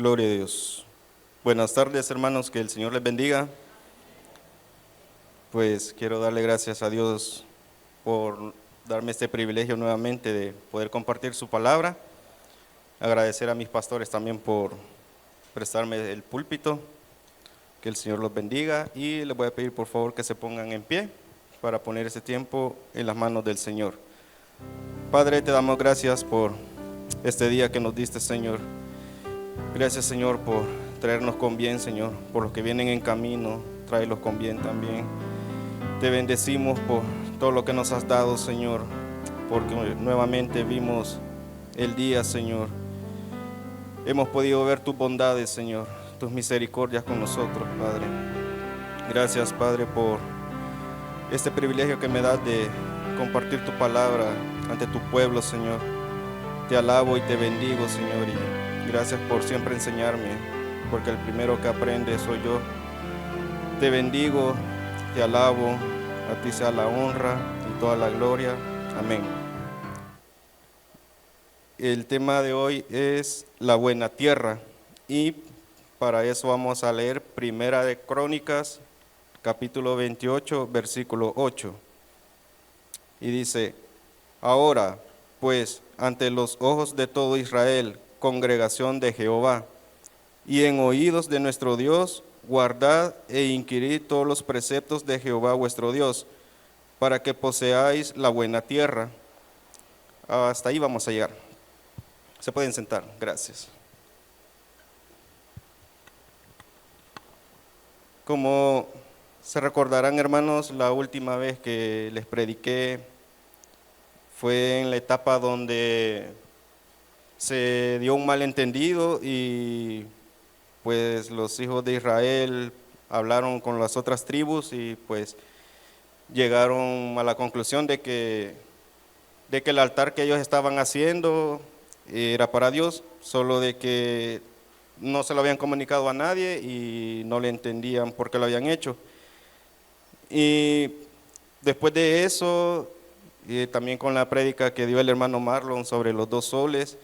Gloria a Dios. Buenas tardes, hermanos, que el Señor les bendiga. Pues quiero darle gracias a Dios por darme este privilegio nuevamente de poder compartir su palabra. Agradecer a mis pastores también por prestarme el púlpito. Que el Señor los bendiga y les voy a pedir por favor que se pongan en pie para poner ese tiempo en las manos del Señor. Padre, te damos gracias por este día que nos diste, Señor. Gracias, Señor, por traernos con bien, Señor, por los que vienen en camino, tráelos con bien también. Te bendecimos por todo lo que nos has dado, Señor, porque nuevamente vimos el día, Señor. Hemos podido ver tus bondades, Señor, tus misericordias con nosotros, Padre. Gracias, Padre, por este privilegio que me das de compartir tu palabra ante tu pueblo, Señor. Te alabo y te bendigo, Señor, y gracias por siempre enseñarme, porque el primero que aprende soy yo. Te bendigo, te alabo, a ti sea la honra y toda la gloria. Amén. El tema de hoy es la buena tierra y para eso vamos a leer Primera de Crónicas, capítulo 28, versículo 8. Y dice: ahora, pues, ante los ojos de todo Israel, congregación de Jehová, y en oídos de nuestro Dios, guardad e inquirid todos los preceptos de Jehová vuestro Dios, para que poseáis la buena tierra. Hasta ahí vamos a llegar. Se pueden sentar, gracias. Como se recordarán, hermanos, la última vez que les prediqué fue en la etapa donde se dio un malentendido y pues los hijos de Israel hablaron con las otras tribus y pues llegaron a la conclusión de que el altar que ellos estaban haciendo era para Dios, solo de que no se lo habían comunicado a nadie y no le entendían por qué lo habían hecho. Y después de eso, también con la prédica que dio el hermano Marlon sobre los dos soles,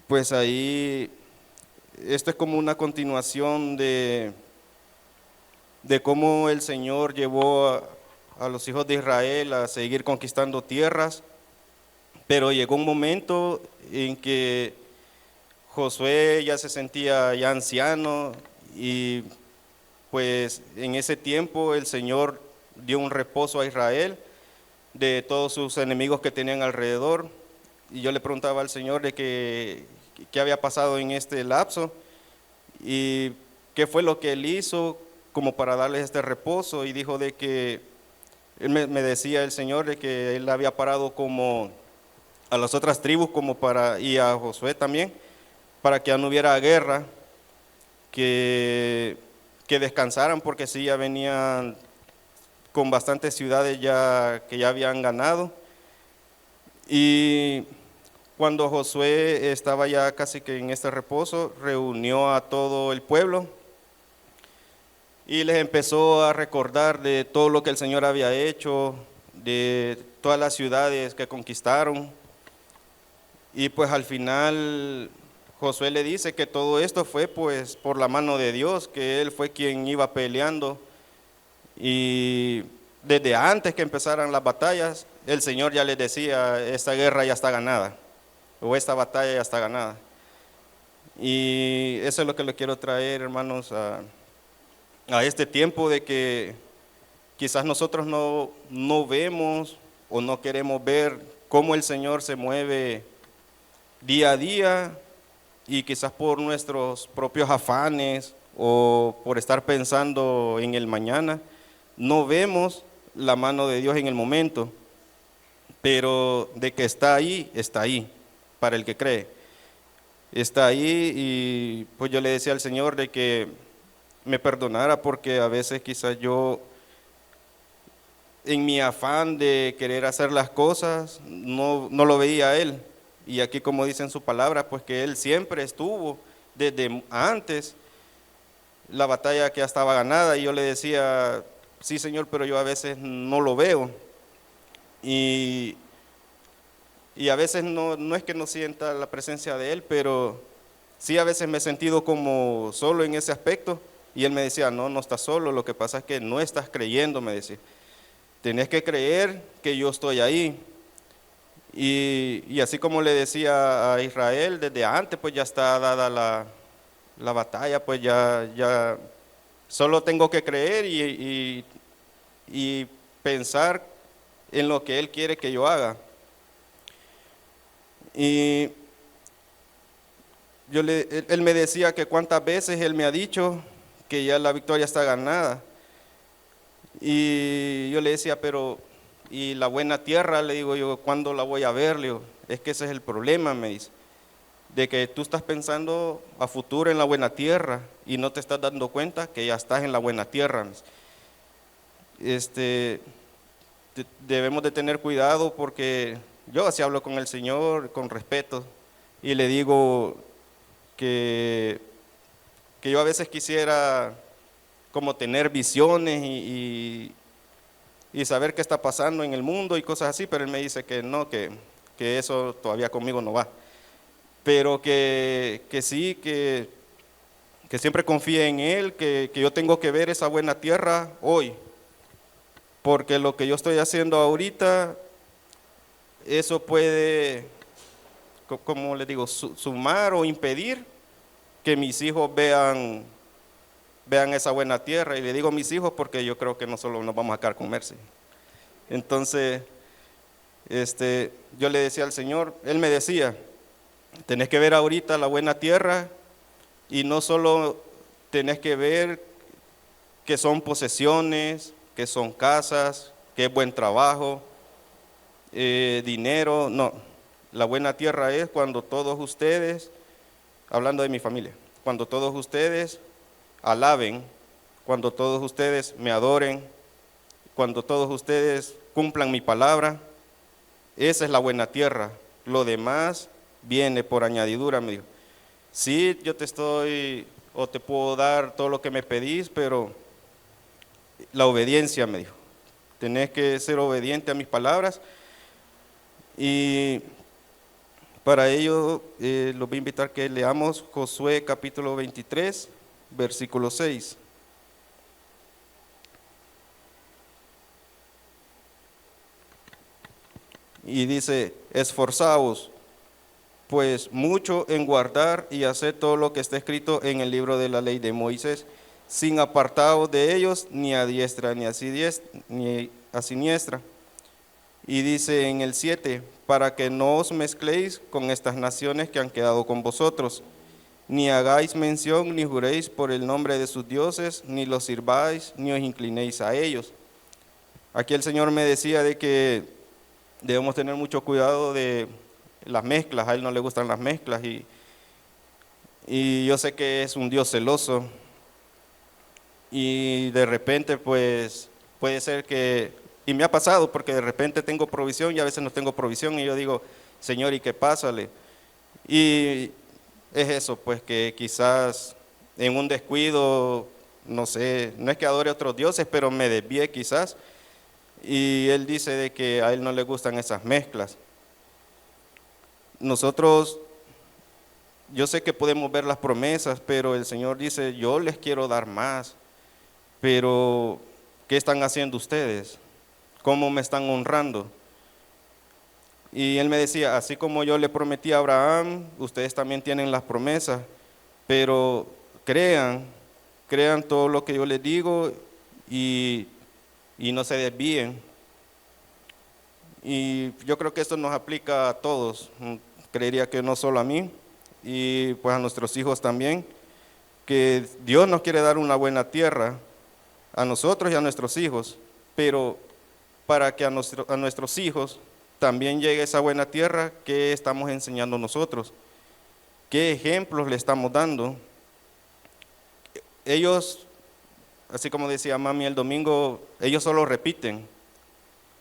pues ahí, esto es como una continuación de cómo el Señor llevó a los hijos de Israel a seguir conquistando tierras, pero llegó un momento en que Josué ya se sentía ya anciano y pues en ese tiempo el Señor dio un reposo a Israel de todos sus enemigos que tenían alrededor. Y yo le preguntaba al Señor de qué había pasado en este lapso y qué fue lo que Él hizo como para darles este reposo. Y dijo de que, Él me decía el Señor de que Él había parado como a las otras tribus como y a Josué también, para que ya no hubiera guerra, que descansaran, porque sí, ya venían con bastantes ciudades que ya habían ganado. Y cuando Josué estaba ya casi que en este reposo, reunió a todo el pueblo y les empezó a recordar de todo lo que el Señor había hecho, de todas las ciudades que conquistaron. Y pues al final Josué le dice que todo esto fue pues por la mano de Dios, que Él fue quien iba peleando. Y desde antes que empezaran las batallas, el Señor ya les decía: esta guerra ya está ganada, o esta batalla ya está ganada. Y eso es lo que le quiero traer, hermanos, a este tiempo de que quizás nosotros no vemos o no queremos ver cómo el Señor se mueve día a día, y quizás por nuestros propios afanes o por estar pensando en el mañana, no vemos la mano de Dios en el momento, pero de que está ahí, para el que cree. Está ahí, y pues yo le decía al Señor de que me perdonara, porque a veces quizás yo, en mi afán de querer hacer las cosas, no lo veía a Él. Y aquí, como dice en su palabra, pues que Él siempre estuvo desde antes, la batalla que ya estaba ganada. Y yo le decía: sí, Señor, pero yo a veces no lo veo. Y a veces no es que no sienta la presencia de Él, pero sí, a veces me he sentido como solo en ese aspecto, y él me decía, no, no estás solo, lo que pasa es que no estás creyendo, me decía. Tenés que creer que yo estoy ahí. Y así como le decía a Israel, desde antes pues ya está dada la batalla, pues ya solo tengo que creer y pensar en lo que Él quiere que yo haga. Y él me decía que cuántas veces Él me ha dicho que ya la victoria está ganada. Y yo le decía, pero, ¿y la buena tierra? Le digo yo, ¿cuándo la voy a ver? Le digo, es que ese es el problema, me dice, de que tú estás pensando a futuro en la buena tierra y no te estás dando cuenta que ya estás en la buena tierra. Debemos de tener cuidado porque yo así hablo con el Señor con respeto y le digo que yo a veces quisiera como tener visiones y saber qué está pasando en el mundo y cosas así, pero él me dice que no, que eso todavía conmigo no va. Pero que sí, que siempre confíe en Él, que yo tengo que ver esa buena tierra hoy, porque lo que yo estoy haciendo ahorita, eso puede, como les digo, sumar o impedir que mis hijos vean esa buena tierra. Y le digo mis hijos porque yo creo que no solo nos vamos a quedar con Mercy. Entonces, yo le decía al Señor, Él me decía, tenés que ver ahorita la buena tierra y no solo tenés que ver que son posesiones, que son casas, que es buen trabajo, dinero, no. La buena tierra es cuando todos ustedes, hablando de mi familia, cuando todos ustedes alaben, cuando todos ustedes me adoren, cuando todos ustedes cumplan mi palabra, esa es la buena tierra. Lo demás viene por añadidura, me dijo. Sí, yo te estoy, o te puedo dar todo lo que me pedís, pero la obediencia, me dijo. Tenés que ser obediente a mis palabras. Y para ello los voy a invitar que leamos Josué capítulo 23, versículo 6. Y dice, esforzaos pues mucho en guardar y hacer todo lo que está escrito en el libro de la ley de Moisés, sin apartaros de ellos ni a diestra ni a siniestra. Y dice en el 7, para que no os mezcléis con estas naciones que han quedado con vosotros, ni hagáis mención ni juréis por el nombre de sus dioses, ni los sirváis, ni os inclinéis a ellos. Aquí el Señor me decía de que debemos tener mucho cuidado de las mezclas. A Él no le gustan las mezclas y yo sé que es un Dios celoso y de repente pues puede ser que, y me ha pasado porque de repente tengo provisión y a veces no tengo provisión y yo digo, Señor, ¿y qué pásale? Y es eso, pues que quizás en un descuido, no sé, no es que adore a otros dioses, pero me desvíe quizás. Y Él dice de que a Él no le gustan esas mezclas. Nosotros, yo sé que podemos ver las promesas, pero el Señor dice, yo les quiero dar más, pero ¿qué están haciendo ustedes? ¿Cómo me están honrando? Y Él me decía, así como yo le prometí a Abraham, ustedes también tienen las promesas, pero crean todo lo que yo les digo y no se desvíen. Y yo creo que esto nos aplica a todos, creería que no solo a mí, y pues a nuestros hijos también, que Dios nos quiere dar una buena tierra a nosotros y a nuestros hijos, pero para que a nuestros hijos también llegue esa buena tierra, ¿qué estamos enseñando nosotros? ¿Qué ejemplos le estamos dando? Ellos, así como decía mami el domingo, ellos solo repiten.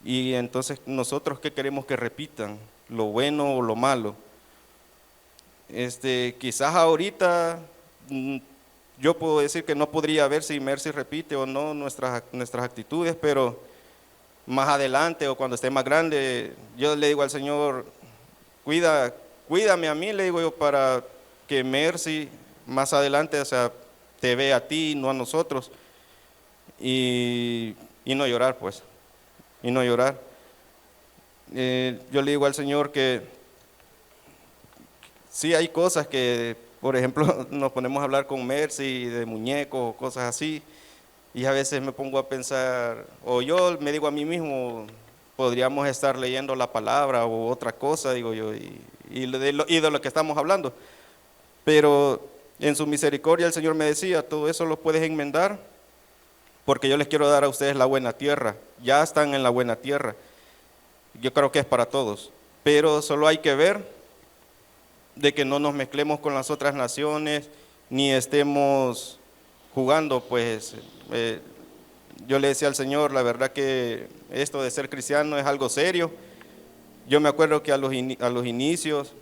Y entonces nosotros, ¿qué queremos que repitan? ¿Lo bueno o lo malo? Quizás ahorita yo puedo decir que no podría ver si Mercy repite o no nuestras actitudes, pero más adelante o cuando esté más grande, yo le digo al Señor, cuídame a mí, le digo yo, para que Mercy más adelante, o sea, te ve a ti, no a nosotros, y no llorar, pues, y no llorar. Yo le digo al Señor que sí hay cosas que, por ejemplo, nos ponemos a hablar con Mercy de muñecos o cosas así, y a veces me pongo a pensar, o yo me digo a mí mismo, podríamos estar leyendo la palabra o otra cosa, digo yo, y de lo que estamos hablando. Pero en su misericordia el Señor me decía, todo eso lo puedes enmendar, porque yo les quiero dar a ustedes la buena tierra. Ya están en la buena tierra. Yo creo que es para todos. Pero solo hay que ver de que no nos mezclemos con las otras naciones, ni estemos jugando, pues yo le decía al Señor, la verdad que esto de ser cristiano es algo serio. Yo me acuerdo que a los inicios,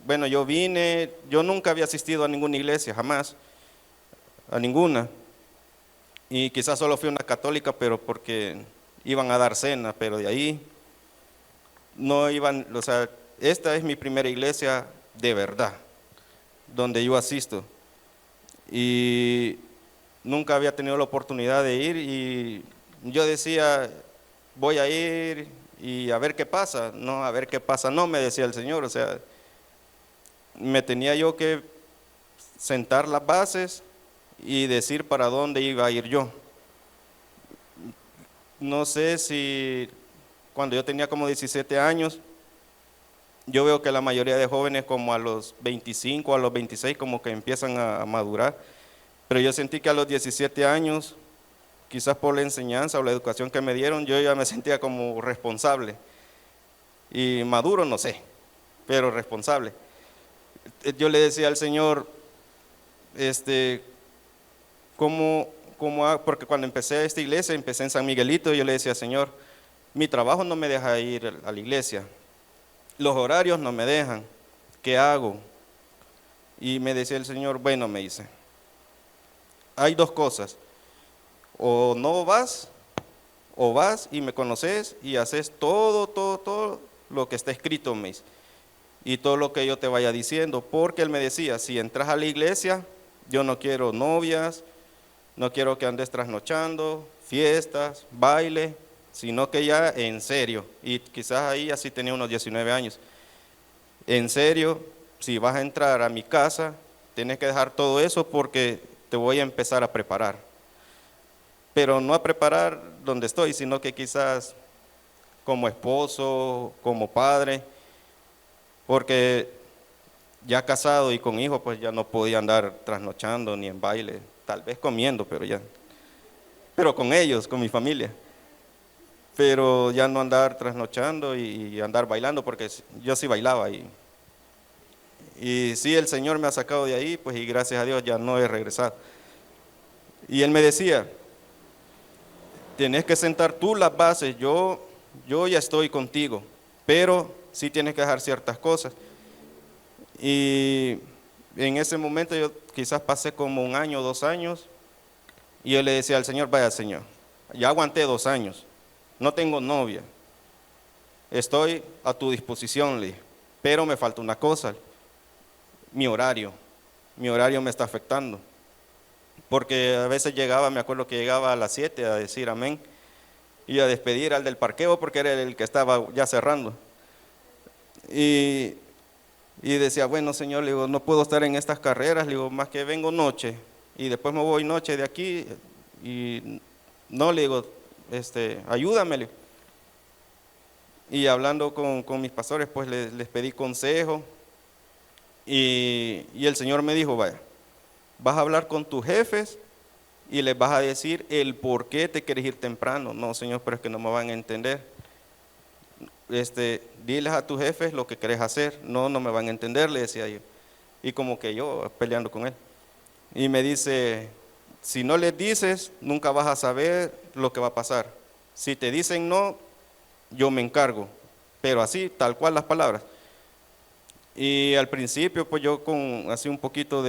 bueno, yo nunca había asistido a ninguna iglesia, jamás, a ninguna. Y quizás solo fui a una católica, pero porque iban a dar cena, pero de ahí no iban, o sea, esta es mi primera iglesia de verdad, donde yo asisto. Y nunca había tenido la oportunidad de ir y yo decía, voy a ir y a ver qué pasa. No, a ver qué pasa, no, me decía el Señor, o sea, me tenía yo que sentar las bases y decir para dónde iba a ir yo. No sé si cuando yo tenía como 17 años, yo veo que la mayoría de jóvenes como a los 25, a los 26 como que empiezan a madurar, pero yo sentí que a los 17 años, quizás por la enseñanza o la educación que me dieron, yo ya me sentía como responsable. Y maduro no sé, pero responsable. Yo le decía al Señor, porque cuando empecé esta iglesia, empecé en San Miguelito, yo le decía, Señor, mi trabajo no me deja ir a la iglesia, los horarios no me dejan, ¿qué hago? Y me decía el Señor, bueno, me dice, hay dos cosas, o no vas, o vas y me conoces y haces todo lo que está escrito, me dice, y todo lo que yo te vaya diciendo, porque él me decía, si entras a la iglesia, yo no quiero novias, no quiero que andes trasnochando, fiestas, baile, sino que ya en serio, y quizás ahí así tenía unos 19 años, en serio, si vas a entrar a mi casa, tienes que dejar todo eso porque te voy a empezar a preparar, pero no a preparar donde estoy, sino que quizás como esposo, como padre, porque ya casado y con hijos, pues ya no podía andar trasnochando ni en baile, tal vez comiendo, pero con ellos, con mi familia. Pero ya no andar trasnochando y andar bailando, porque yo sí bailaba y sí, el Señor me ha sacado de ahí, pues y gracias a Dios ya no he regresado. Y él me decía, tienes que sentar tú las bases, yo ya estoy contigo, pero sí tienes que dejar ciertas cosas. Y en ese momento yo quizás pasé como 1 año, 2 años, y yo le decía al Señor, vaya Señor, ya aguanté 2 años, no tengo novia, estoy a tu disposición, le dije, pero me falta una cosa, mi horario me está afectando, porque a veces llegaba, me acuerdo que llegaba a las 7 a decir amén, y a despedir al del parqueo porque era el que estaba ya cerrando, y decía, bueno Señor, le digo, no puedo estar en estas carreras, le digo, más que vengo noche, y después me voy noche de aquí, y no, le digo, ayúdame, le digo. Y hablando con mis pastores, pues les pedí consejo, y el Señor me dijo, vaya, vas a hablar con tus jefes, y les vas a decir el por qué te quieres ir temprano. No, Señor, pero es que no me van a entender. Diles a tus jefes lo que querés hacer. No, no me van a entender, le decía yo. Y como que yo peleando con él. Y me dice, si no les dices, nunca vas a saber lo que va a pasar. Si te dicen no, yo me encargo. Pero así, tal cual las palabras. Y al principio, pues yo con así un poquito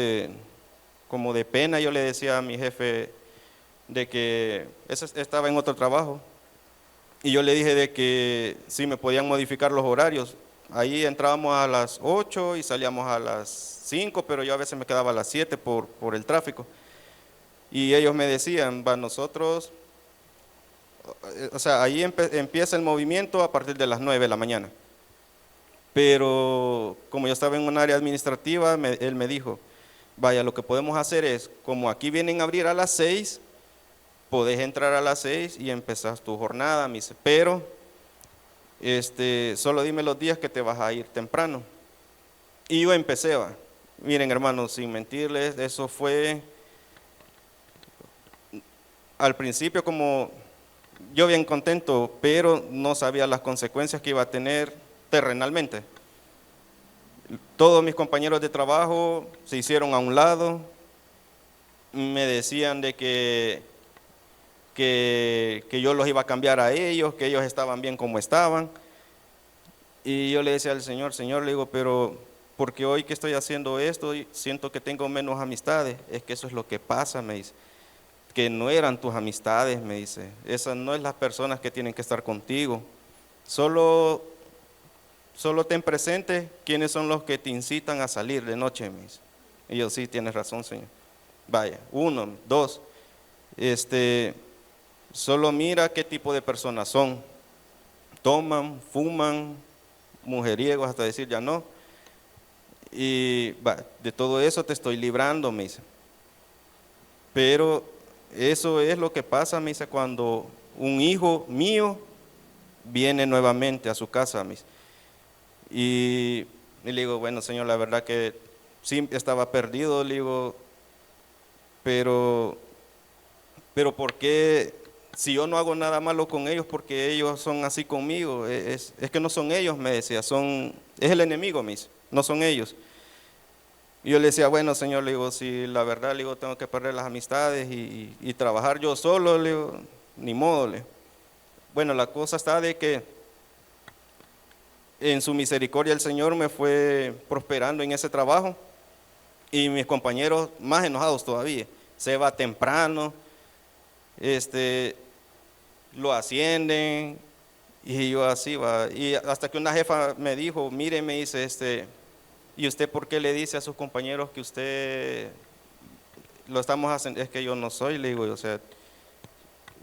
como de pena, yo le decía a mi jefe de que estaba en otro trabajo. Y yo le dije de que si me podían modificar los horarios. ahí entrábamos a las 8 y salíamos a las 5, pero yo a veces me quedaba a las 7 por el tráfico. Y ellos me decían, va, nosotros, o sea, ahí empieza el movimiento a partir de las 9 de la mañana. Pero como yo estaba en un área administrativa, él me dijo, vaya, lo que podemos hacer es, como aquí vienen a abrir a las 6, podés entrar a las 6 y empezás tu jornada, me dice, pero solo dime los días que te vas a ir temprano. Y yo empecé, va. Miren, hermanos, sin mentirles, eso fue al principio como yo bien contento, pero no sabía las consecuencias que iba a tener terrenalmente. Todos mis compañeros de trabajo se hicieron a un lado, me decían de que yo los iba a cambiar a ellos, que ellos estaban bien como estaban. Y yo le decía al Señor, Señor, le digo, pero porque hoy que estoy haciendo esto, siento que tengo menos amistades. Es que eso es lo que pasa, me dice, que no eran tus amistades, me dice, esas no es las personas que tienen que estar contigo. Solo ten presente quiénes son los que te incitan a salir de noche, me dice. Y yo, sí, tienes razón, Señor. Vaya, 1, 2, solo mira qué tipo de personas son. Toman, fuman, mujeriegos, hasta decir ya no. Y de todo eso te estoy librando, me dice. Pero eso es lo que pasa, me dice, cuando un hijo mío viene nuevamente a su casa, me dice. Y le digo, bueno, Señor, la verdad que sí estaba perdido, le digo, pero ¿por qué? Si yo no hago nada malo con ellos, porque ellos son así conmigo, es que no son ellos, me decía, es el enemigo, me dice, no son ellos. Y yo le decía, bueno, Señor, le digo, si la verdad, le digo, tengo que perder las amistades y trabajar yo solo, le digo, ni modo, le. Bueno, la cosa está de que en su misericordia el Señor me fue prosperando en ese trabajo y mis compañeros más enojados todavía, se va temprano, lo ascienden y yo así va. Y hasta que una jefa me dijo, mire, me dice, ¿y usted por qué le dice a sus compañeros que usted lo estamos haciendo? Es que yo no soy, le digo, o sea,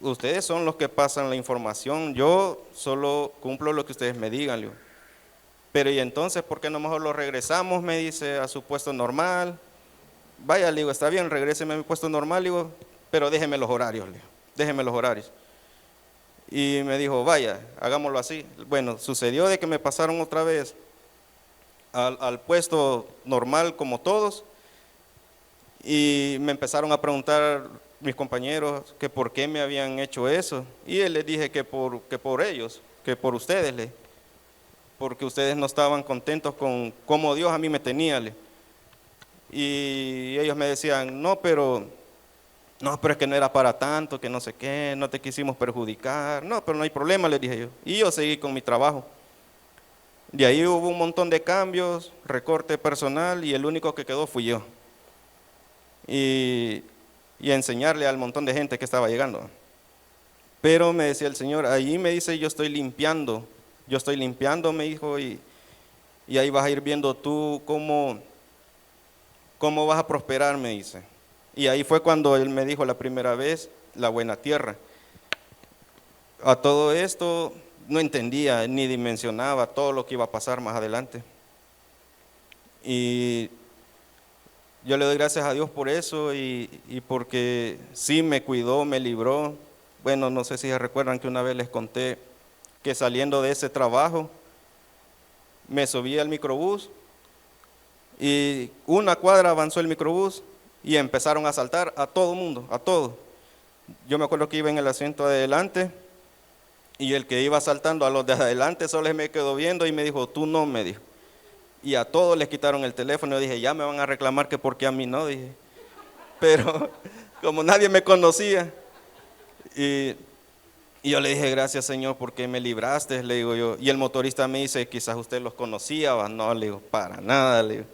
ustedes son los que pasan la información, yo solo cumplo lo que ustedes me digan, le digo. Pero y entonces, ¿por qué no mejor lo regresamos? Me dice, a su puesto normal. Vaya, le digo, está bien, regréseme a mi puesto normal, le digo, pero déjeme los horarios, le digo, déjeme los horarios. Y me dijo, vaya, hagámoslo así. Bueno, sucedió de que me pasaron otra vez al puesto normal como todos y me empezaron a preguntar mis compañeros que por qué me habían hecho eso. Y él les dije que por ellos, que por ustedes, porque ustedes no estaban contentos con cómo Dios a mí me tenía. Y ellos me decían, no, pero es que no era para tanto, que no sé qué, no te quisimos perjudicar. No, pero no hay problema, les dije yo. Y yo seguí con mi trabajo. De ahí hubo un montón de cambios, recorte personal y el único que quedó fui yo. Y enseñarle al montón de gente que estaba llegando. Pero me decía el Señor, ahí me dice, yo estoy limpiando, me dijo, y ahí vas a ir viendo tú cómo vas a prosperar, me dice. Y ahí fue cuando Él me dijo la primera vez, la buena tierra. A todo esto no entendía ni dimensionaba todo lo que iba a pasar más adelante. Y yo le doy gracias a Dios por eso y porque sí me cuidó, me libró. Bueno, no sé si se recuerdan que una vez les conté que saliendo de ese trabajo me subí al microbús y una cuadra avanzó el microbús y empezaron a asaltar a todo mundo, a todos. Yo me acuerdo que iba en el asiento de adelante y el que iba saltando a los de adelante solo me quedó viendo y me dijo, tú no, me dijo. Y a todos les quitaron el teléfono. Yo dije, ya me van a reclamar que por qué a mí no, dije. Pero como nadie me conocía, y yo le dije, gracias Señor porque me libraste, le digo yo. Y el motorista me dice, quizás usted los conocía, ¿va? No, le digo, para nada, le digo.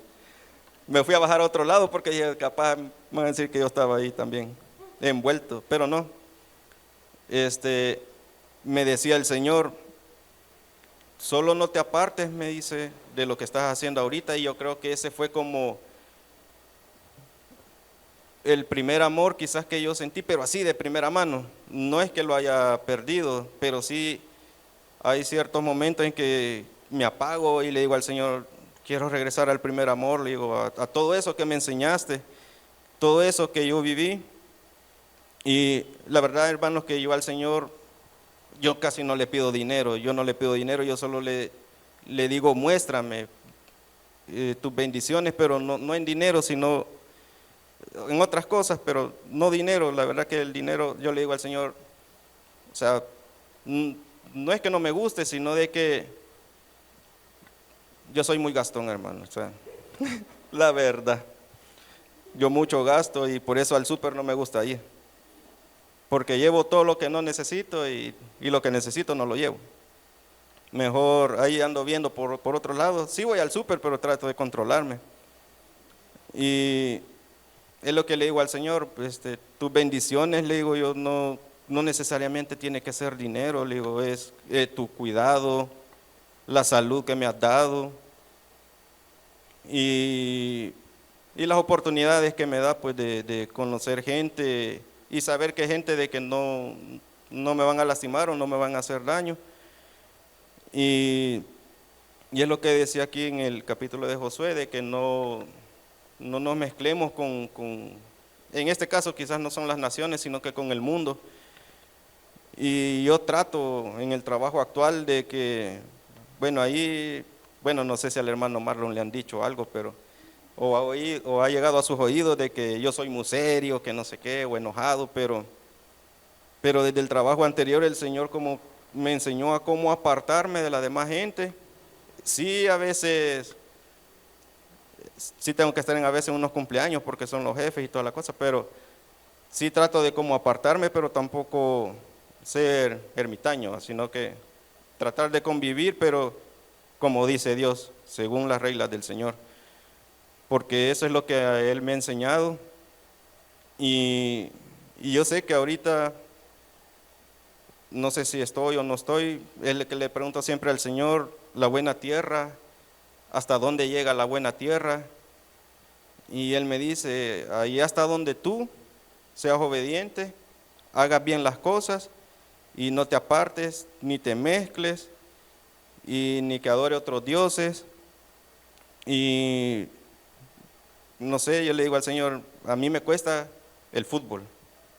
Me fui a bajar a otro lado porque dije, capaz me van a decir que yo estaba ahí también envuelto, pero no. Me decía el Señor, solo no te apartes, me dice, de lo que estás haciendo ahorita. Y yo creo que ese fue como el primer amor quizás que yo sentí, pero así de primera mano. No es que lo haya perdido, pero sí hay ciertos momentos en que me apago y le digo al Señor, quiero regresar al primer amor, le digo, a todo eso que me enseñaste, todo eso que yo viví. Y la verdad, hermanos, que yo al Señor, yo casi no le pido dinero, yo no le pido dinero, yo solo le digo, muéstrame tus bendiciones, pero no en dinero, sino en otras cosas, pero no dinero. La verdad que el dinero, yo le digo al Señor, o sea, no es que no me guste, sino de que yo soy muy gastón, hermano, o sea, la verdad. Yo mucho gasto y por eso al súper no me gusta ir, porque llevo todo lo que no necesito y lo que necesito no lo llevo. Mejor ahí ando viendo por otro lado. Sí voy al súper, pero trato de controlarme. Y es lo que le digo al Señor, tus bendiciones, le digo yo, no necesariamente tiene que ser dinero, le digo, es tu cuidado, la salud que me has dado y las oportunidades que me da pues de conocer gente y saber que gente de que no me van a lastimar o no me van a hacer daño. Y es lo que decía aquí en el capítulo de Josué, de que no nos mezclemos en este caso quizás no son las naciones, sino que con el mundo. Y yo trato en el trabajo actual de que, bueno, ahí, bueno, no sé si al hermano Marlon le han dicho algo, pero, o ha llegado a sus oídos de que yo soy muy serio, que no sé qué, o enojado, pero desde el trabajo anterior el Señor como me enseñó a cómo apartarme de la demás gente. Sí, a veces, sí tengo que estar a veces en unos cumpleaños porque son los jefes y toda la cosa, pero sí trato de cómo apartarme, pero tampoco ser ermitaño, sino que tratar de convivir, pero como dice Dios, según las reglas del Señor, porque eso es lo que a Él me ha enseñado. Y yo sé que ahorita, no sé si estoy o no estoy, es lo que le pregunto siempre al Señor, la buena tierra, hasta dónde llega la buena tierra. Y Él me dice, ahí hasta donde tú seas obediente, hagas bien las cosas y no te apartes, ni te mezcles, y ni que adore otros dioses. Y no sé, yo le digo al Señor, a mí me cuesta el fútbol,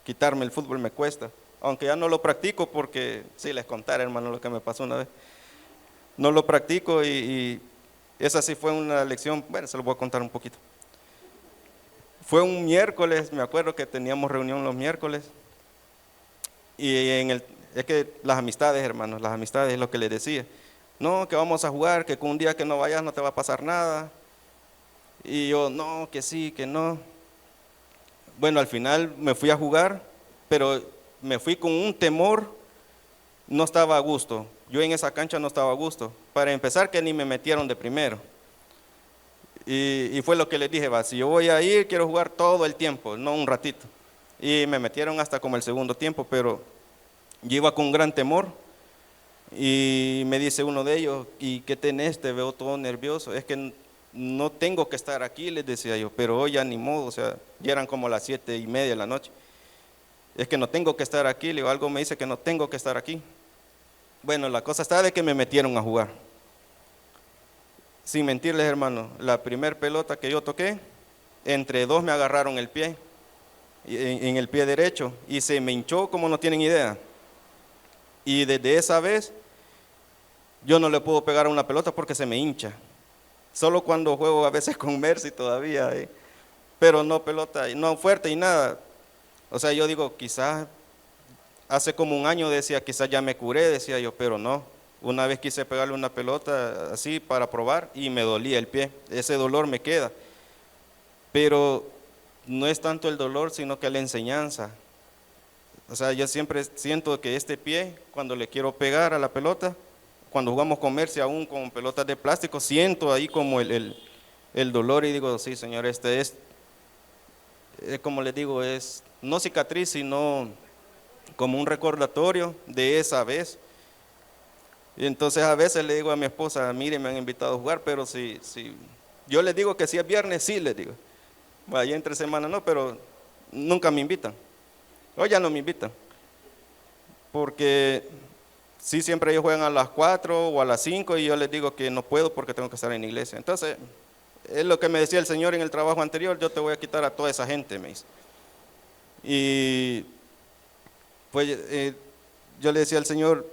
quitarme el fútbol me cuesta, aunque ya no lo practico porque, sí, les contaré, hermano, lo que me pasó una vez. No lo practico y esa sí fue una lección, bueno, se lo voy a contar un poquito. Fue un miércoles, me acuerdo que teníamos reunión los miércoles, y es que las amistades, hermanos, las amistades es lo que les decía. No, que vamos a jugar, que con un día que no vayas no te va a pasar nada. Y yo, no, que sí, que no. Bueno, al final me fui a jugar, pero me fui con un temor, no estaba a gusto. Yo en esa cancha no estaba a gusto. Para empezar, que ni me metieron de primero. Y fue lo que les dije, va, si yo voy a ir, quiero jugar todo el tiempo, no un ratito. Y me metieron hasta como el segundo tiempo, pero yo iba con gran temor. Y me dice uno de ellos, ¿y qué tenés? Te veo todo nervioso. Es que no tengo que estar aquí, les decía yo, pero hoy ya ni modo, o sea, ya eran como las 7:30 de la noche. Es que no tengo que estar aquí, le digo, algo me dice que no tengo que estar aquí. Bueno, la cosa está de que me metieron a jugar. Sin mentirles, hermano, la primer pelota que yo toqué, entre dos me agarraron el pie, en el pie derecho, y se me hinchó como no tienen idea. Y desde esa vez, yo no le puedo pegar a una pelota porque se me hincha. Solo cuando juego a veces con Mercy todavía, pero no pelota, no fuerte y nada. O sea, yo digo, quizás hace como un año decía, quizás ya me curé, decía yo, pero no. Una vez quise pegarle una pelota así para probar y me dolía el pie. Ese dolor me queda. Pero no es tanto el dolor, sino que la enseñanza. O sea, yo siempre siento que este pie, cuando le quiero pegar a la pelota, cuando jugamos con Mercy aún con pelotas de plástico, siento ahí como el dolor y digo, sí, Señor, este es, como les digo, es no cicatriz, sino como un recordatorio de esa vez. Y entonces a veces le digo a mi esposa, mire, me han invitado a jugar, pero si yo les digo que si es viernes, sí les digo. Vaya entre semana no, pero nunca me invitan. O ya no me invitan. Porque sí, siempre ellos juegan a las 4 o a las 5 y yo les digo que no puedo porque tengo que estar en la iglesia. Entonces, es lo que me decía el Señor en el trabajo anterior, yo te voy a quitar a toda esa gente, me dice. Y pues yo le decía al Señor,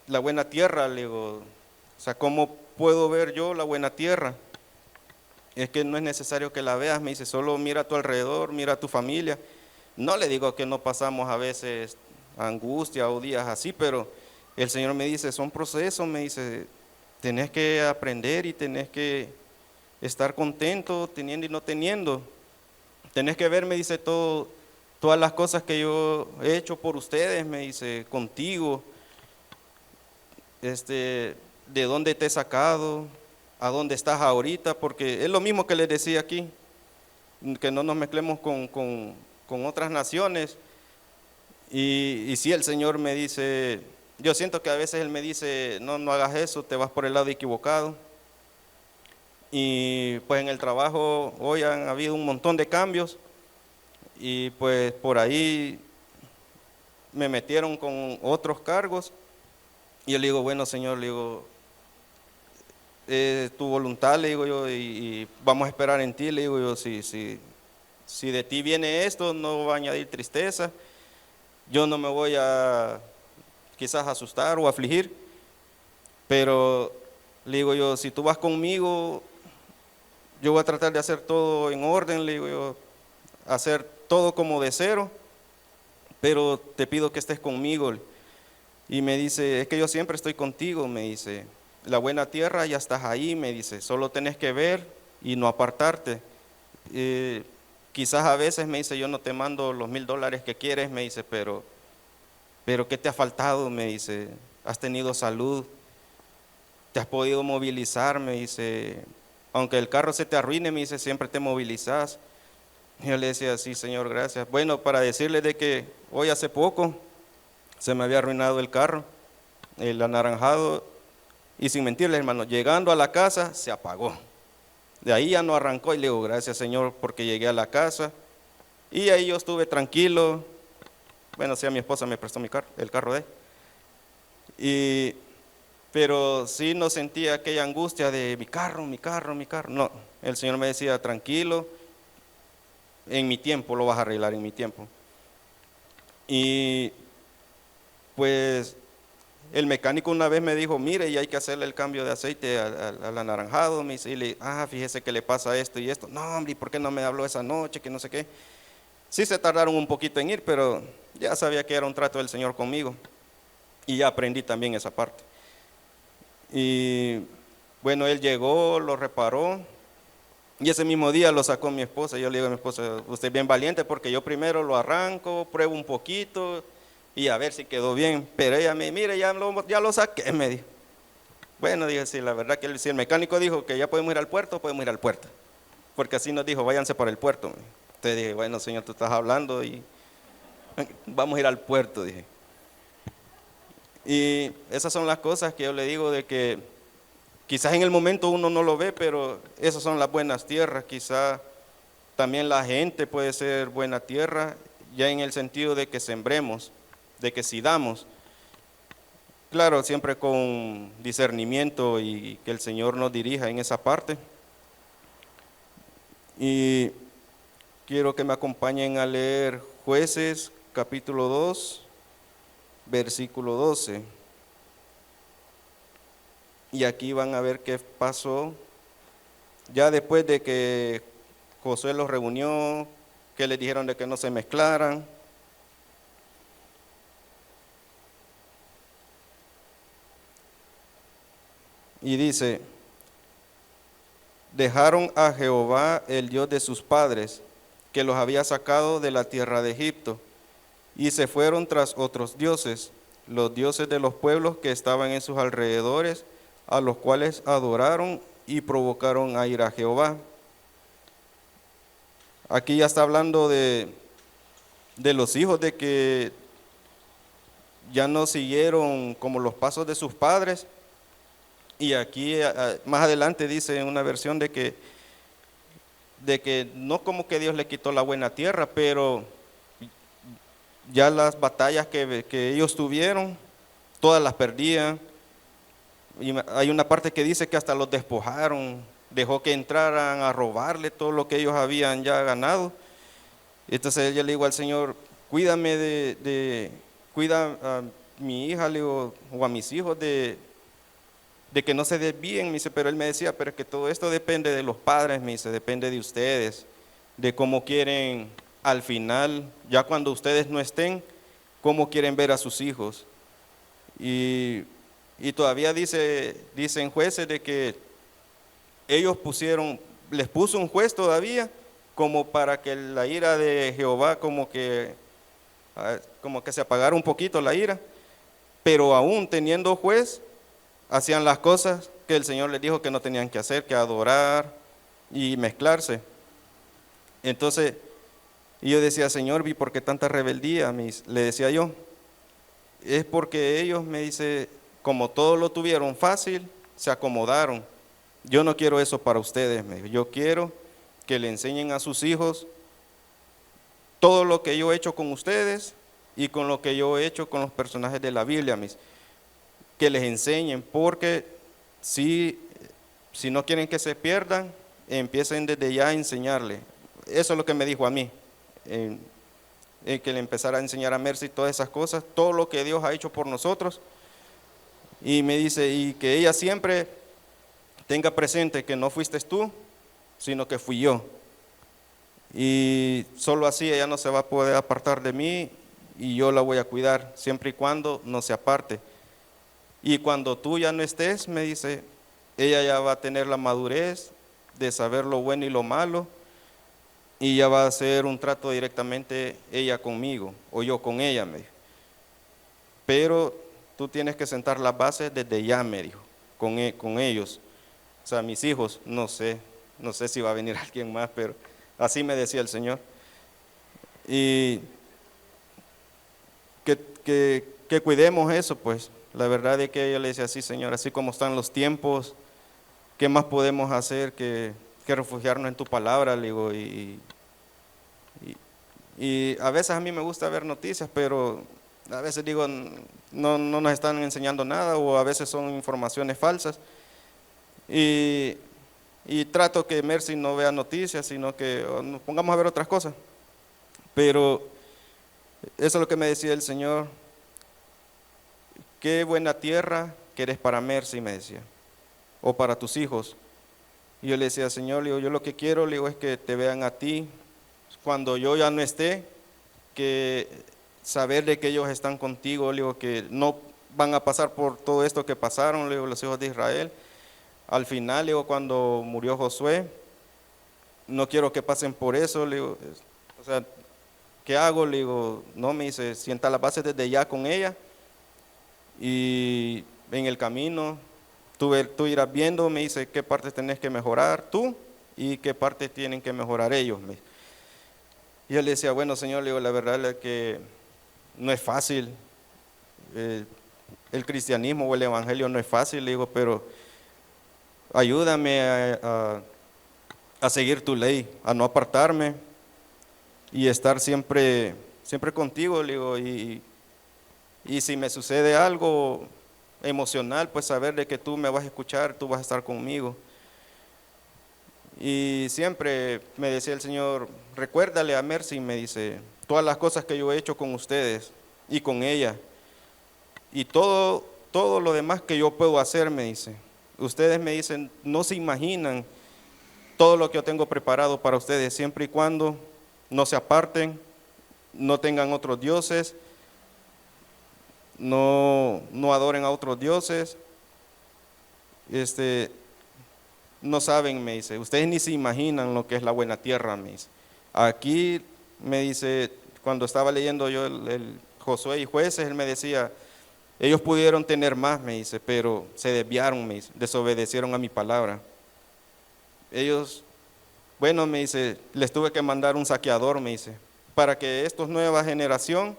la buena tierra, le digo, o sea, ¿cómo puedo ver yo la buena tierra? Es que no es necesario que la veas, me dice, solo mira a tu alrededor, mira a tu familia. No le digo que no pasamos a veces angustia o días así, pero el Señor me dice, son procesos, me dice, tenés que aprender y tenés que estar contento teniendo y no teniendo. Tenés que ver, me dice, todas las cosas que yo he hecho por ustedes, me dice, contigo, de dónde te he sacado, a dónde estás ahorita, porque es lo mismo que les decía aquí, que no nos mezclemos con otras naciones. Y sí, el Señor me dice, yo siento que a veces Él me dice, no hagas eso, te vas por el lado equivocado. Y pues en el trabajo hoy han habido un montón de cambios y pues por ahí me metieron con otros cargos y yo le digo, bueno Señor, le digo, tu voluntad, le digo yo, y vamos a esperar en ti, le digo yo, si de ti viene esto, no va a añadir tristeza, yo no me voy a quizás asustar o afligir, pero le digo yo, si tú vas conmigo, yo voy a tratar de hacer todo en orden, le digo yo, hacer todo como de cero, pero te pido que estés conmigo. Y me dice, es que yo siempre estoy contigo, me dice, la buena tierra ya estás ahí, me dice, solo tenés que ver y no apartarte. Quizás a veces me dice, yo no te mando los $1000 que quieres, me dice, pero ¿qué te ha faltado? Me dice, has tenido salud, te has podido movilizar, me dice, aunque el carro se te arruine, me dice, siempre te movilizas. Yo le decía, sí, Señor, gracias. Bueno, para decirle de que hoy hace poco se me había arruinado el carro, el anaranjado, y sin mentirle, hermano, llegando a la casa se apagó. De ahí ya no arrancó y le digo, gracias Señor, porque llegué a la casa y ahí yo estuve tranquilo. Bueno, sí, a mi esposa me prestó mi carro, el carro de él. Pero sí no sentía aquella angustia de mi carro, mi carro, mi carro. No, el Señor me decía, tranquilo, en mi tiempo lo vas a arreglar, en mi tiempo. Y pues el mecánico una vez me dijo, mire, y hay que hacerle el cambio de aceite al anaranjado. Me dice, y le, fíjese que le pasa esto y esto. No, hombre, ¿y por qué no me habló esa noche? Que no sé qué. Sí se tardaron un poquito en ir, pero ya sabía que era un trato del Señor conmigo. Y ya aprendí también esa parte. Y bueno, él llegó, lo reparó. Y ese mismo día lo sacó mi esposa. Yo le digo a mi esposa, usted es bien valiente porque yo primero lo arranco, pruebo un poquito y a ver si quedó bien. Pero ella me mire, ya lo saqué, me dijo. Bueno, dije, sí, la verdad que si el mecánico dijo que ya podemos ir al puerto, podemos ir al puerto. Porque así nos dijo, váyanse para el puerto. Entonces dije, bueno, Señor, tú estás hablando y vamos a ir al puerto, dije. Y esas son las cosas que yo le digo de que quizás en el momento uno no lo ve, pero esas son las buenas tierras. Quizás también la gente puede ser buena tierra, ya en el sentido de que sembremos, de que sidamos. Claro, siempre con discernimiento y que el Señor nos dirija en esa parte. Y quiero que me acompañen a leer Jueces capítulo 2, versículo 12. Y aquí van a ver qué pasó ya después de que Josué los reunió, que les dijeron de que no se mezclaran. Y dice, dejaron a Jehová, el Dios de sus padres, que los había sacado de la tierra de Egipto, y se fueron tras otros dioses, los dioses de los pueblos que estaban en sus alrededores, a los cuales adoraron y provocaron a ir a Jehová. Aquí ya está hablando de los hijos ya no siguieron como los pasos de sus padres. Y aquí más adelante dice en una versión de que no como que Dios le quitó la buena tierra, pero ya las batallas que ellos tuvieron, todas las perdían. Y hay una parte que dice que hasta los despojaron, dejó que entraran a robarle todo lo que ellos habían ya ganado. Entonces yo le digo al Señor, cuídame cuida a mi hija, le digo, o a mis hijos de que no se desvíen, me dice, pero él me decía, pero es que todo esto depende de los padres, me dice, depende de ustedes, de cómo quieren al final, ya cuando ustedes no estén, cómo quieren ver a sus hijos. Y todavía dicen jueces de que ellos les puso un juez todavía, como para que la ira de Jehová como que se apagara un poquito la ira, pero aún teniendo juez, hacían las cosas que el Señor les dijo que no tenían que hacer, que adorar y mezclarse. Entonces, yo decía, Señor, ¿y por qué tanta rebeldía? Le decía yo, es porque ellos, me dice, como todo lo tuvieron fácil, se acomodaron. Yo no quiero eso para ustedes, me dijo. Yo quiero que le enseñen a sus hijos todo lo que yo he hecho con ustedes y con lo que yo he hecho con los personajes de la Biblia, que les enseñen, porque si no quieren que se pierdan, empiecen desde ya a enseñarle. Eso es lo que me dijo a mí, que le empezara a enseñar a Mercy todas esas cosas, todo lo que Dios ha hecho por nosotros. Y me dice, y que ella siempre tenga presente que no fuiste tú, sino que fui yo. Y solo así ella no se va a poder apartar de mí y yo la voy a cuidar, siempre y cuando no se aparte. Y cuando tú ya no estés, me dice, ella ya va a tener la madurez de saber lo bueno y lo malo, y ya va a hacer un trato directamente ella conmigo, o yo con ella, me dijo. Pero tú tienes que sentar las bases desde ya, me dijo, con ellos. O sea, mis hijos, no sé si va a venir alguien más, pero así me decía el Señor. Y que cuidemos eso, pues. La verdad es que yo le decía así, Señor, así como están los tiempos, ¿qué más podemos hacer que refugiarnos en tu palabra? Le digo, y a veces a mí me gusta ver noticias, pero a veces digo, no nos están enseñando nada, o a veces son informaciones falsas. Y trato que Mercy no vea noticias, sino que nos pongamos a ver otras cosas. Pero eso es lo que me decía el Señor. Qué buena tierra que eres para Mercy, me decía, o para tus hijos. Y yo le decía, Señor, le digo, yo lo que quiero, le digo, es que te vean a ti cuando yo ya no esté, que saber de que ellos están contigo, le digo, que no van a pasar por todo esto que pasaron, le digo, los hijos de Israel. Al final, le digo, cuando murió Josué, no quiero que pasen por eso, le digo, o sea, ¿qué hago? Le digo, no, me dice, sienta las bases desde ya con ella, y en el camino tú irás viendo, me dice, qué partes tenés que mejorar tú y qué partes tienen que mejorar ellos. Y yo le decía, bueno, Señor, le digo, la verdad es que no es fácil, el cristianismo o el evangelio no es fácil, le digo, pero ayúdame a seguir tu ley, a no apartarme y estar siempre contigo, le digo, y si me sucede algo emocional, pues saber de que tú me vas a escuchar, tú vas a estar conmigo. Y siempre me decía el Señor, recuérdale a Mercy, me dice, todas las cosas que yo he hecho con ustedes y con ella, y todo lo demás que yo puedo hacer, me dice. Ustedes, me dicen, no se imaginan todo lo que yo tengo preparado para ustedes, siempre y cuando no se aparten, no tengan otros dioses, no adoren a otros dioses, no saben, me dice, ustedes ni se imaginan lo que es la buena tierra, me dice. Aquí, me dice, cuando estaba leyendo yo el Josué y Jueces, él me decía, ellos pudieron tener más, me dice, pero se desviaron, me dice, desobedecieron a mi palabra. Ellos, bueno, me dice, les tuve que mandar un saqueador, me dice, para que esta nueva generación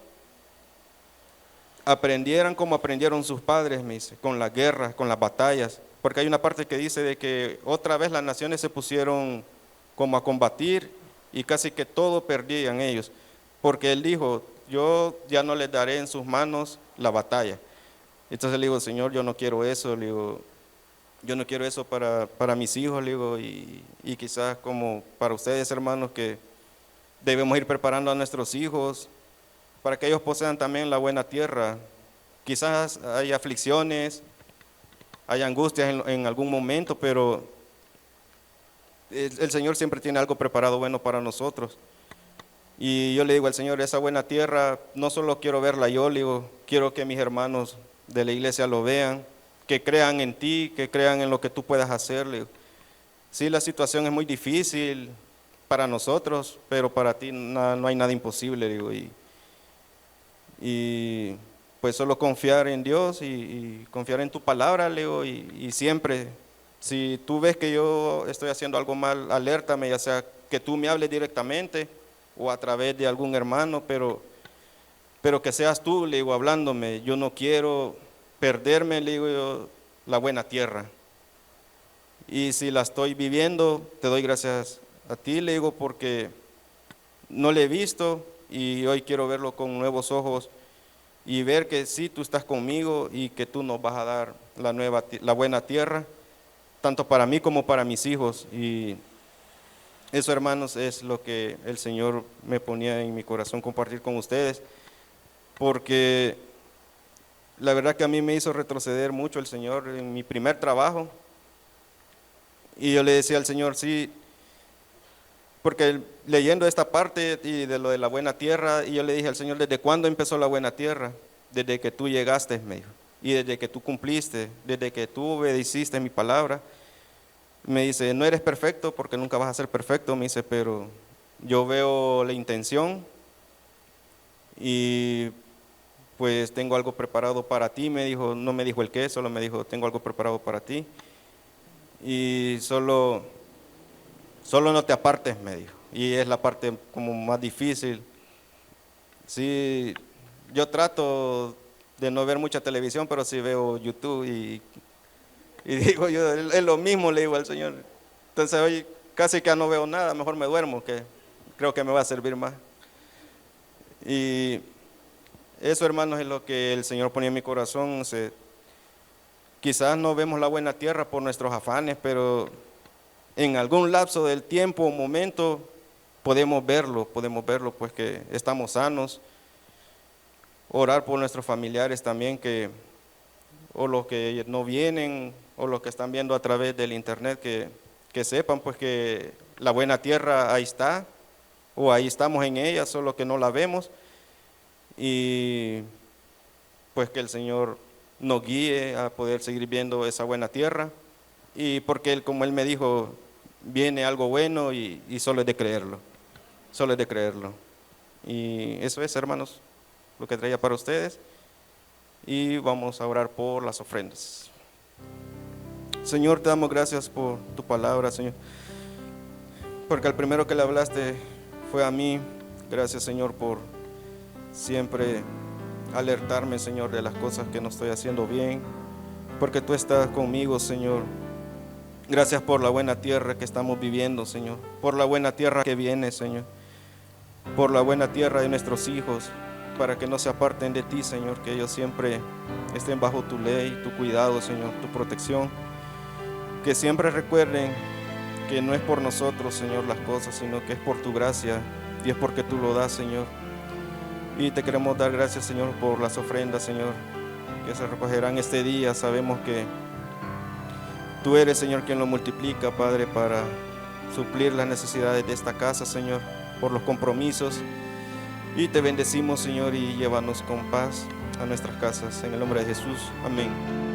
aprendieran como aprendieron sus padres, me dice, con las guerras, con las batallas, porque hay una parte que dice de que otra vez las naciones se pusieron como a combatir y casi que todo perdían ellos, porque él dijo, yo ya no les daré en sus manos la batalla. Entonces le digo, Señor, yo no quiero eso, le digo, yo no quiero eso para mis hijos, le digo, y quizás como para ustedes, hermanos, que debemos ir preparando a nuestros hijos para que ellos posean también la buena tierra. Quizás hay aflicciones, hay angustias en algún momento, pero el Señor siempre tiene algo preparado bueno para nosotros. Y yo le digo al Señor, esa buena tierra, no solo quiero verla yo, le digo, quiero que mis hermanos de la iglesia lo vean, que crean en ti, que crean en lo que tú puedas hacer. Le digo, sí, la situación es muy difícil para nosotros, pero para ti no hay nada imposible, le digo, y pues solo confiar en Dios y confiar en tu palabra, le digo, y siempre, si tú ves que yo estoy haciendo algo mal, alértame, ya sea que tú me hables directamente o a través de algún hermano, pero que seas tú, le digo, hablándome. Yo no quiero perderme, le digo yo, la buena tierra. Y si la estoy viviendo, te doy gracias a ti, le digo, porque no le he visto y hoy quiero verlo con nuevos ojos y ver que sí, tú estás conmigo y que tú nos vas a dar la buena tierra, tanto para mí como para mis hijos. Y eso, hermanos, es lo que el Señor me ponía en mi corazón compartir con ustedes, porque la verdad que a mí me hizo retroceder mucho el Señor en mi primer trabajo. Y yo le decía al Señor, sí, porque leyendo esta parte y de lo de la buena tierra, y yo le dije al Señor, ¿desde cuándo empezó la buena tierra? Desde que tú llegaste, me dijo, y desde que tú cumpliste, desde que tú obedeciste mi palabra. Me dice, no eres perfecto porque nunca vas a ser perfecto, me dice, pero yo veo la intención y pues tengo algo preparado para ti, me dijo, no me dijo el qué, solo me dijo, tengo algo preparado para ti y solo no te apartes, me dijo, y es la parte como más difícil. Sí, yo trato de no ver mucha televisión, pero sí veo YouTube y digo yo, es lo mismo, le digo al Señor. Entonces hoy casi que ya no veo nada, mejor me duermo, que creo que me va a servir más. Y eso, hermanos, es lo que el Señor ponía en mi corazón. Quizás no vemos la buena tierra por nuestros afanes, pero en algún lapso del tiempo o momento podemos verlo, pues que estamos sanos. Orar por nuestros familiares también, o los que no vienen, o los que están viendo a través del internet, que sepan pues que la buena tierra ahí está, o ahí estamos en ella, solo que no la vemos, y pues que el Señor nos guíe a poder seguir viendo esa buena tierra, y porque Él, como Él me dijo, viene algo bueno y solo es de creerlo, y eso es, hermanos, lo que traía para ustedes. Y vamos a orar por las ofrendas. Señor, te damos gracias por tu palabra, Señor, porque al primero que le hablaste fue a mí. Gracias, Señor, por siempre alertarme, Señor, de las cosas que no estoy haciendo bien, porque tú estás conmigo, Señor. Gracias por la buena tierra que estamos viviendo, Señor, por la buena tierra que viene, Señor, por la buena tierra de nuestros hijos, para que no se aparten de ti, Señor, que ellos siempre estén bajo tu ley, tu cuidado, Señor, tu protección, que siempre recuerden que no es por nosotros, Señor, las cosas, sino que es por tu gracia y es porque tú lo das, Señor. Y te queremos dar gracias, Señor, por las ofrendas, Señor, que se recogerán este día. Sabemos que tú eres, Señor, quien lo multiplica, Padre, para suplir las necesidades de esta casa, Señor, por los compromisos. Y te bendecimos, Señor, y llévanos con paz a nuestras casas. En el nombre de Jesús. Amén.